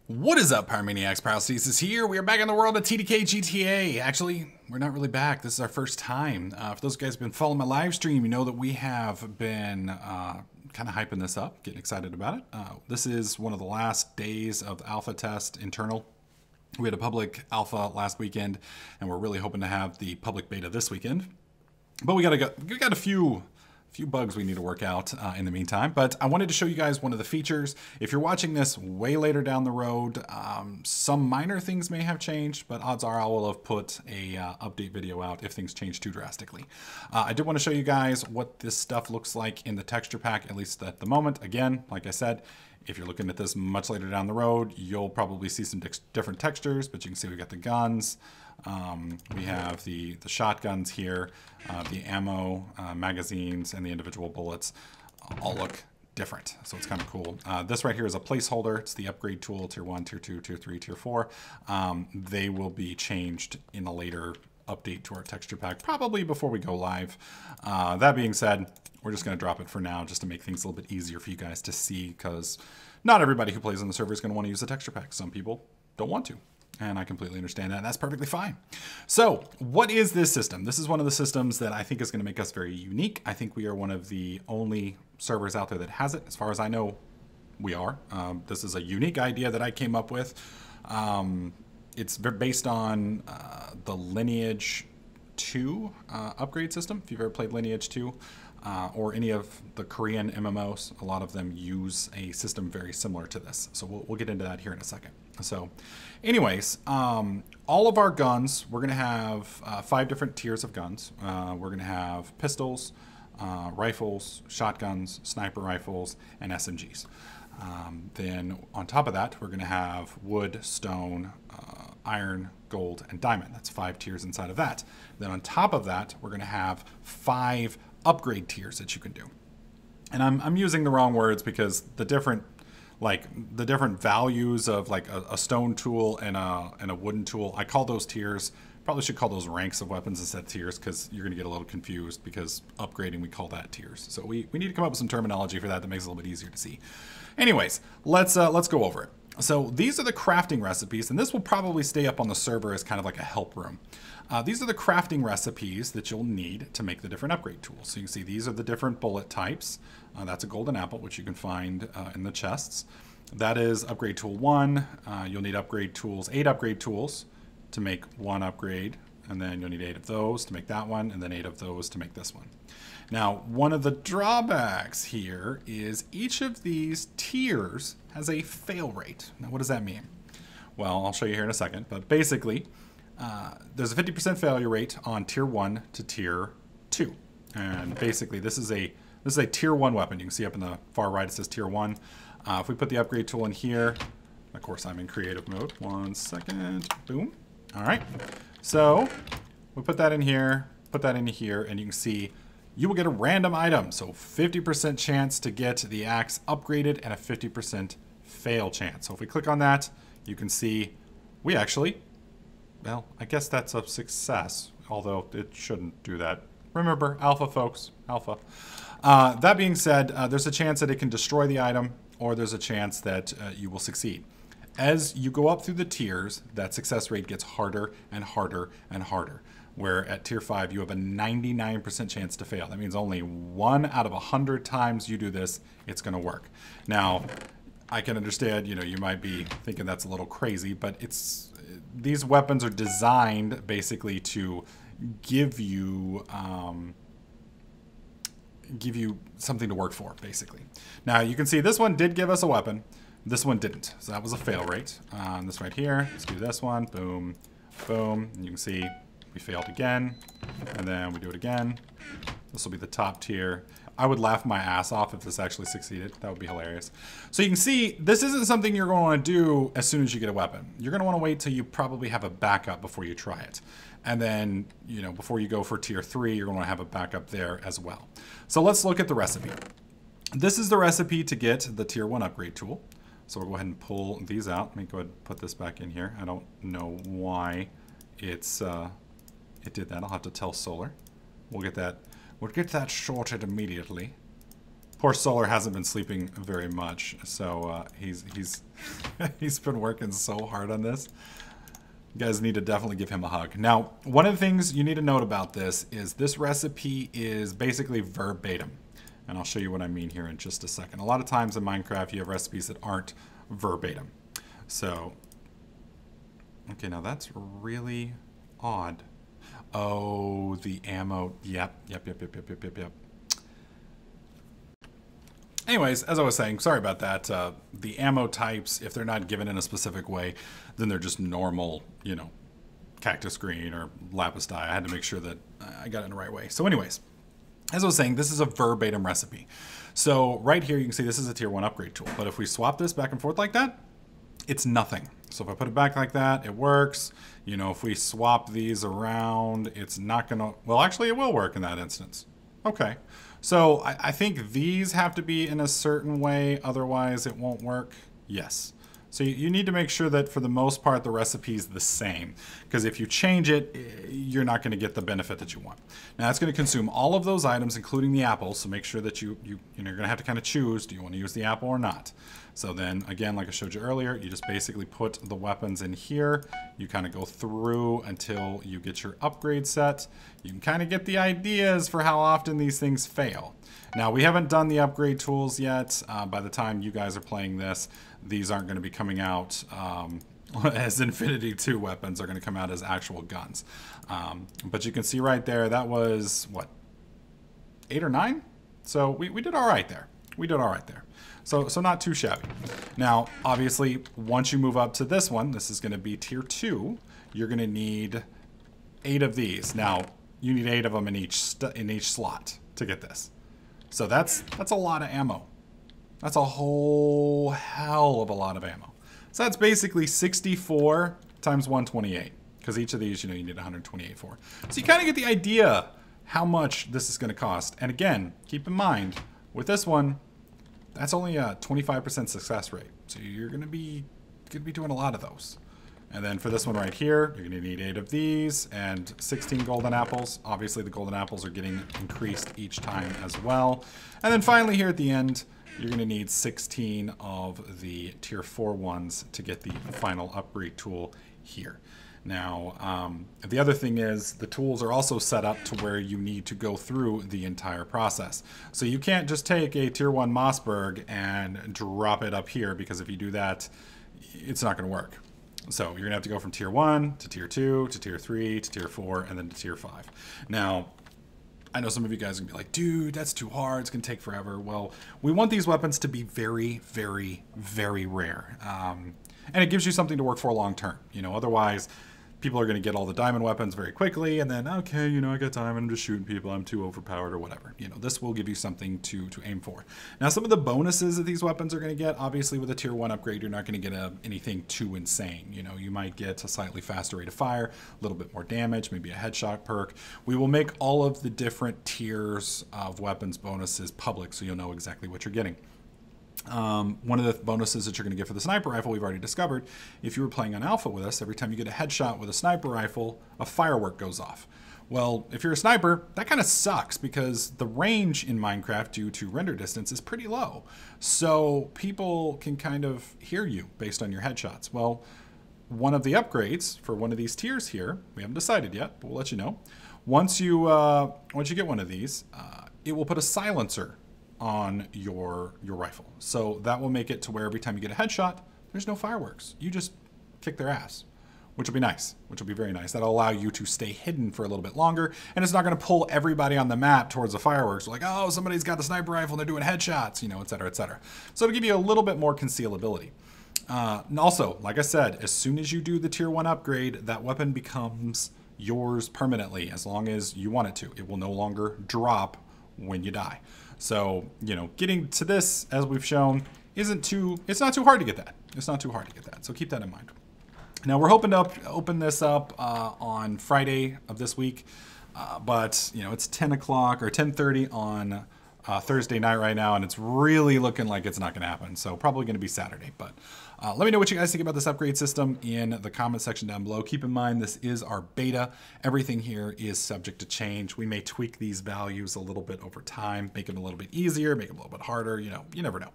What is up, Pyromaniacs? Parasites is here. We are back in the world of TDK GTA. Actually, we're not really back. This is our first time. For those guys who've been following my live stream, you know that we have been kind of hyping this up, getting excited about it. This is one of the last days of alpha test internal. We had a public alpha last weekend, and we're really hoping to have the public beta this weekend. But we got a few bugs we need to work out in the meantime. But I wanted to show you guys one of the features. If you're watching this way later down the road, some minor things may have changed, but odds are I will have put a update video out if things change too drastically. I did want to show you guys what this stuff looks like in the texture pack, at least at the moment. Again, like I said, if you're looking at this much later down the road, you'll probably see some different textures, but you can see we got the guns. We have the shotguns here, the ammo, magazines, and the individual bullets all look different. So it's kind of cool. This right here is a placeholder. It's the upgrade tool, tier 1, tier 2, tier 3, tier 4. They will be changed in a later update to our texture pack, probably before we go live. That being said, we're just going to drop it for now just to make things a little bit easier for you guys to see, because not everybody who plays on the server is going to want to use the texture pack. Some people don't want to. And I completely understand that, and that's perfectly fine. So, what is this system? This is one of the systems that I think is going to make us very unique. I think we are one of the only servers out there that has it. As far as I know, we are. This is a unique idea that I came up with. It's based on the Lineage 2 upgrade system. If you've ever played Lineage 2, or any of the Korean MMOs, a lot of them use a system very similar to this. So we'll get into that here in a second. So anyways, all of our guns, we're going to have 5 different tiers of guns. We're going to have pistols, rifles, shotguns, sniper rifles, and SMGs. Then on top of that, we're going to have wood, stone, iron, gold, and diamond. That's 5 tiers inside of that. Then on top of that, we're going to have 5 upgrade tiers that you can do. And I'm using the wrong words because the different values of like a stone tool and a wooden tool, I call those tiers. Probably should call those ranks of weapons instead of tiers, because you're gonna get a little confused, because upgrading, we call that tiers. So we need to come up with some terminology for that makes it a little bit easier to see. Anyways, let's go over it. So these are the crafting recipes, and this will probably stay up on the server as kind of like a help room. These are the crafting recipes that you'll need to make the different upgrade tools. So you can see these are the different bullet types. That's a golden apple, which you can find in the chests. That is upgrade tool 1. You'll need upgrade tools, 8 upgrade tools to make 1 upgrade, and then you'll need 8 of those to make that one, and then 8 of those to make this one. Now, one of the drawbacks here is each of these tiers has a fail rate. Now, what does that mean? Well, I'll show you here in a second, but basically, there's a 50% failure rate on tier 1 to tier 2. And basically, this is a tier 1 weapon. You can see up in the far right, it says tier 1. If we put the upgrade tool in here, of course, I'm in creative mode. 1 second, boom. All right, so we put that in here, put that in here, and you can see you will get a random item. So 50% chance to get the axe upgraded and a 50% fail chance. So if we click on that, you can see we actually, well, I guess that's a success, although it shouldn't do that. Remember, alpha, folks, alpha. That being said, there's a chance that it can destroy the item, or there's a chance that you will succeed. As you go up through the tiers, that success rate gets harder and harder and harder. Where at tier 5, you have a 99% chance to fail. That means only 1 out of 100 times you do this, it's going to work. Now, I can understand, you might be thinking that's a little crazy, but these weapons are designed basically to give you something to work for, basically. Now, you can see this one did give us a weapon. This one didn't, so that was a fail rate. This right here, let's do this one, boom, boom. And you can see we failed again, and then we do it again. This will be the top tier. I would laugh my ass off if this actually succeeded. That would be hilarious. So you can see, this isn't something you're going to want to do as soon as you get a weapon. You're going to want to wait till you probably have a backup before you try it. And then, before you go for tier 3, you're going to have a backup there as well. So let's look at the recipe. This is the recipe to get the tier 1 upgrade tool. So we'll go ahead and pull these out. Let me go ahead and put this back in here. I don't know why it did that. I'll have to tell Solar. We'll get that sorted immediately. Poor Solar hasn't been sleeping very much, so he's he's been working so hard on this. You guys need to definitely give him a hug. Now, one of the things you need to note about this is this recipe is basically verbatim. And I'll show you what I mean here in just a second. A lot of times in Minecraft, you have recipes that aren't verbatim. So, okay, now that's really odd. Oh, the ammo. Yep. Anyways, as I was saying, sorry about that. The ammo types, if they're not given in a specific way, then they're just normal, you know, cactus green or lapis dye. I had to make sure that I got it in the right way. So anyways, as I was saying, this is a verbatim recipe. So right here, you can see this is a tier 1 upgrade tool. But if we swap this back and forth like that, it's nothing. So if I put it back like that, it works. You know, if we swap these around, it's not gonna, well, actually it will work in that instance. Okay. So I think these have to be in a certain way, otherwise it won't work. Yes. So you need to make sure that for the most part the recipe is the same, because if you change it, you're not going to get the benefit that you want. Now it's going to consume all of those items, including the apples. So make sure that you're going to have to kind of choose: do you want to use the apple or not? So then again, like I showed you earlier, you just basically put the weapons in here. You kind of go through until you get your upgrade set. You can kind of get the ideas for how often these things fail. Now we haven't done the upgrade tools yet. By the time you guys are playing this, these aren't going to be coming out as Infinity 2 weapons. Are going to come out as actual guns. But you can see right there, that was, what, 8 or 9? So we did all right there. We did all right there. So not too shabby. Now, obviously, once you move up to this one, this is going to be tier 2. You're going to need 8 of these. Now, you need 8 of them in each slot to get this. So that's a lot of ammo. That's a whole hell of a lot of ammo. So that's basically 64 times 128, because each of these, you know, you need 128 for. So you kind of get the idea how much this is going to cost. And again, keep in mind, with this one, that's only a 25% success rate. So you're going to be doing a lot of those. And then for this one right here, you're going to need 8 of these and 16 golden apples. Obviously, the golden apples are getting increased each time as well. And then finally here at the end, you're going to need 16 of the tier 4 ones to get the final upgrade tool here. Now, the other thing is the tools are also set up to where you need to go through the entire process. So you can't just take a tier 1 Mossberg and drop it up here, because if you do that, it's not going to work. So you're going to have to go from tier 1 to tier 2 to tier 3 to tier 4 and then to tier 5. Now, I know some of you guys are going to be like, dude, that's too hard. It's going to take forever. Well, we want these weapons to be very, very, very rare. And it gives you something to work for long term. You know, otherwise, people are going to get all the diamond weapons very quickly, and then, okay, you know, I got diamond, I'm just shooting people, I'm too overpowered or whatever. You know, this will give you something to aim for. Now, some of the bonuses that these weapons are going to get, obviously with a tier 1 upgrade, you're not going to get anything too insane. You know, you might get a slightly faster rate of fire, a little bit more damage, maybe a headshot perk. We will make all of the different tiers of weapons bonuses public, so you'll know exactly what you're getting. One of the bonuses that you're going to get for the sniper rifle, we've already discovered. If you were playing on alpha with us, every time you get a headshot with a sniper rifle, a firework goes off. Well, if you're a sniper, that kind of sucks, because the range in Minecraft due to render distance is pretty low. So people can kind of hear you based on your headshots. Well, one of the upgrades for one of these tiers here, we haven't decided yet, but we'll let you know. Once you get one of these, it will put a silencer on your rifle. So that will make it to where every time you get a headshot, there's no fireworks. You just kick their ass, which will be nice, which will be very nice. That'll allow you to stay hidden for a little bit longer, and it's not going to pull everybody on the map towards the fireworks. Like, oh, somebody's got the sniper rifle and they're doing headshots, you know, et cetera, et cetera. So it'll give you a little bit more concealability. And also, like I said, as soon as you do the tier 1 upgrade, that weapon becomes yours permanently, as long as you want it to. It will no longer drop when you die. So, you know, getting to this, as we've shown, it's not too hard to get that. It's not too hard to get that. So keep that in mind. Now, we're hoping to open this up on Friday of this week. But, you know, it's 10 o'clock or 10:30 on Thursday night right now, and it's really looking like it's not going to happen. So probably going to be Saturday. But Let me know what you guys think about this upgrade system in the comment section down below. Keep in mind, this is our beta. Everything here is subject to change. We may tweak these values a little bit over time, make them a little bit easier, make them a little bit harder. You know, you never know.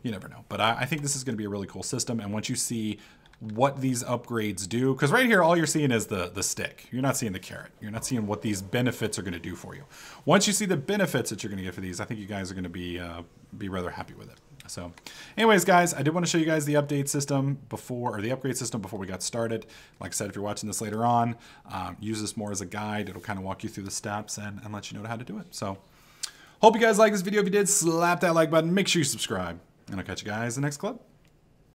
You never know. But I think this is going to be a really cool system. And once you see what these upgrades do, because right here all you're seeing is the stick. You're not seeing the carrot. You're not seeing what these benefits are going to do for you. Once you see the benefits that you're going to get for these, I think you guys are going to be rather happy with it. So anyways, guys, I did want to show you guys the update system before, or the upgrade system before we got started. Like I said, if you're watching this later on, use this more as a guide. It'll kind of walk you through the steps and let you know how to do it. So hope you guys like this video. If you did, slap that like button, make sure you subscribe, and I'll catch you guys in the next clip.